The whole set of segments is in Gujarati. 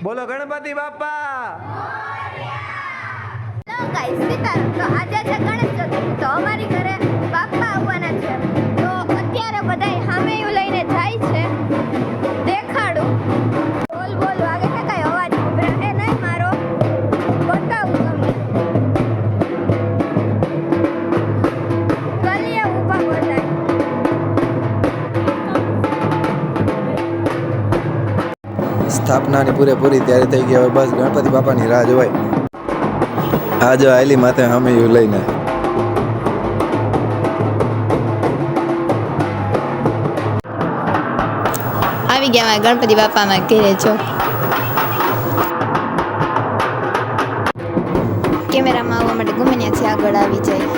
બોલો ગણપતિ બાપા. Hello guys, Sitaram. તો આજે છે ગણેશ ચતુર્થી. તો અમારી ઘરે બાપા આવવાના છે. તો અત્યારે બધાય સામેયું લઈને જાય છે. દેખાડું. બોલ બોલ વાગે છે, કઈ અવાજ ઉભરાય નહીં મારો. બતાવું તમને. ગલીએ ઊભા બધાય. સ્થાપનાની પૂરેપૂરી તૈયારી થઈ ગઈ. હવે બસ ગણપતિ બાપાની રાહ જોવાય. આ જો આયલી માથે અમે લઈને આવી ગયા ગણપતિ બાપામાં ઘેરે છો. કેમેરામાં આવવા માટે ગમે ત્યાંથી આગળ આવી જાય.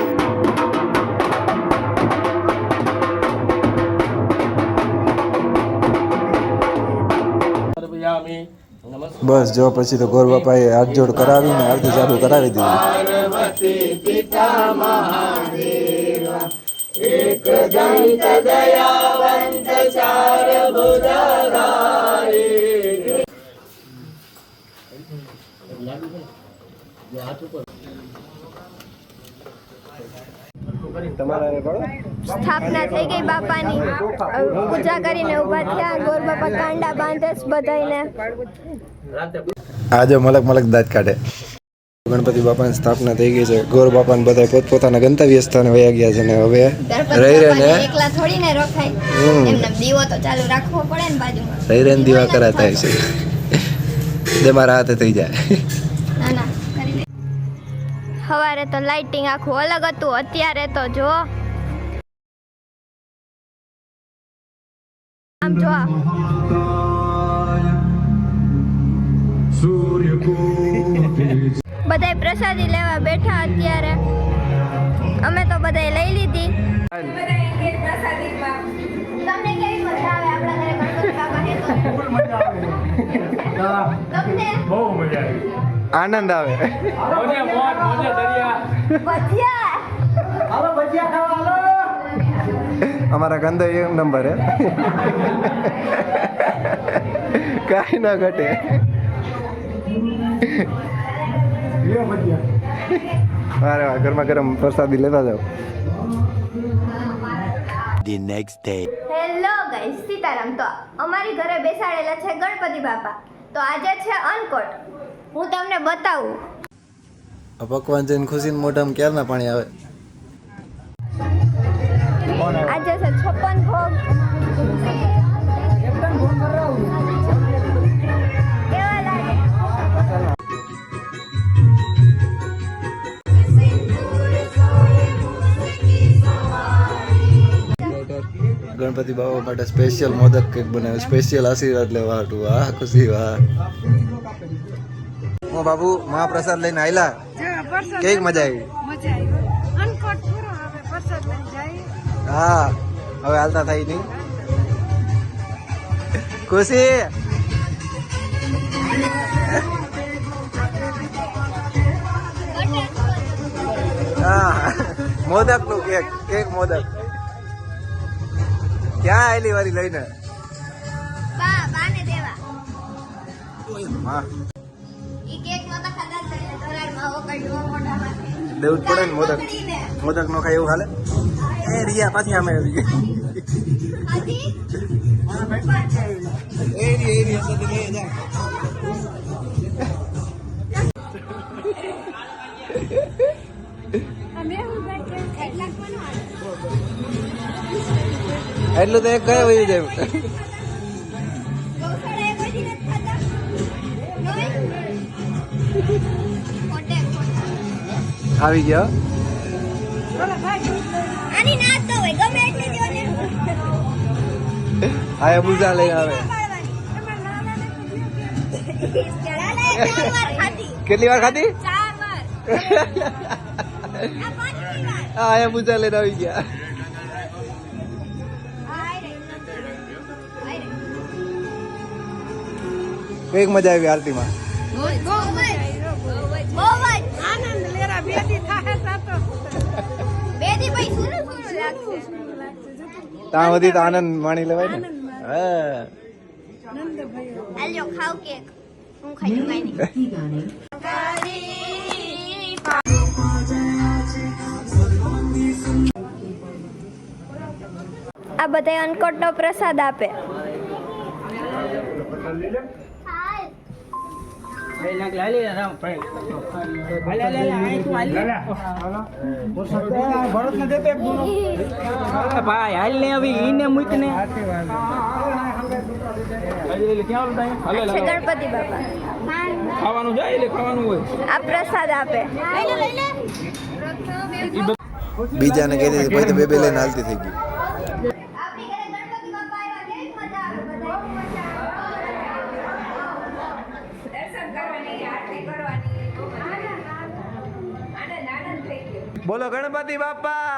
બસ જો પછી તો ગોર બાપાએ હાથ જોડ કરાવીને આરતી ચાલુ કરાવી દીધી. સ્થાપના થઈ ગઈ બાપાની. પૂજા કરીને ઊભા થયા. ગોર બાપા કાંડા બાંધે છે બધાયને. આજે મલક દાંત કાઢે. ગણપતિ બાપાની સ્થાપના થઈ ગઈ છે. ગોર બાપાને બધા પોતપોતાના ગંતવ્ય સ્થાને વયા ગયા છે ને હવે રહી રહીને એકલા થોડી ને રખાય. એમને દીવો તો ચાલુ રાખવો પડે ને બાજુમાં. રહી રહીને દીવા કરાતા છે. દે મારા હાથે થઈ જાય. ના ના કરી લે. સવારે તો લાઇટિંગ આખું અલગ હતું. અત્યારે તો જો આમ જો બધાય પ્રસાદી લેવા બેઠા. અત્યારે અમે તો બધાય લઈ લીધી. તમને કેવી મજા આવે આપણા ઘરે ગણપતિ બાપાને? તમને બહુ મજા આવી. આનંદ આવે. અમારા ગંદો એક નંબર હે. કાંઈ ના ઘટે. અરે વાહ, ગરમા ગરમ પ્રસાદી લેતા જાઓ. The next day. Hello guys, Sitaram. તો અમારી ઘરે બેસાડેલા છે ગણપતિ બાપા. તો આજે છે અનકોટ. હું તમને બતાવું. પકવાન જઈને ખુશીને મોઢામાં ક્યારના પાણી આવે. આજે છે 56 ભોગ. કેવા લાગે? ગણપતિ બાપા માટે સ્પેશિયલ મોદક કેક બનાવ્યો. સ્પેશિયલ આશીર્વાદ લેવા હતું. વાહ ખુશી વાહ. હું બાબુ મહાપ્રસાદ લઈને આયલા. કેવી મજા આવી? હા હવે હાલતા થાય નહીં. ખુશી હા મોદક નું કેક મોદક ક્યાં આવેલી વારી લઈને? બાને દેવા. હા ઈ કેક નતા ખાધા તો ધરાડમાં ઓકડ્યો મોઢામાંથી. દેવું જ પડે ને. મોદક નો ખાય એવું હાલે. એ રિયા પાછી આમે આવી ગઈ. એટલું તો એક કઈ વયું જાય. આવી ગયો. આની ના તો હોય ગમે એટલી દેવાને. આ બુઝા લઈ આવે. કેટલી વાર ખાધી? 4 વાર. આ બુઝા લઈને આવી ગયા. કઈક મજા આવી આરતીમાં. આનંદ લેરા બેદી થાય તો બેદી ભાઈ સુરું લાગશે. ત્યાં સુધી તો આનંદ માણી લેવાય ને. હા હાલ્યો ખાવ કેક. હું ખાઈ લઉં, કાંઈ નહીં. આ બધા અનકોટનો પ્રસાદ આપે. ભાઈ હાલ ને હવે ઈને મૂક ને છે ગણપતિ બાપા. ખાવાનું જાય એટલે ખાવાનું હોય. આ પ્રસાદ આપે. બીજાને કહી દીધી પછી તો બે લઈને હાલતી થઈ ગઈ. બોલો ગણપતિ બાપા.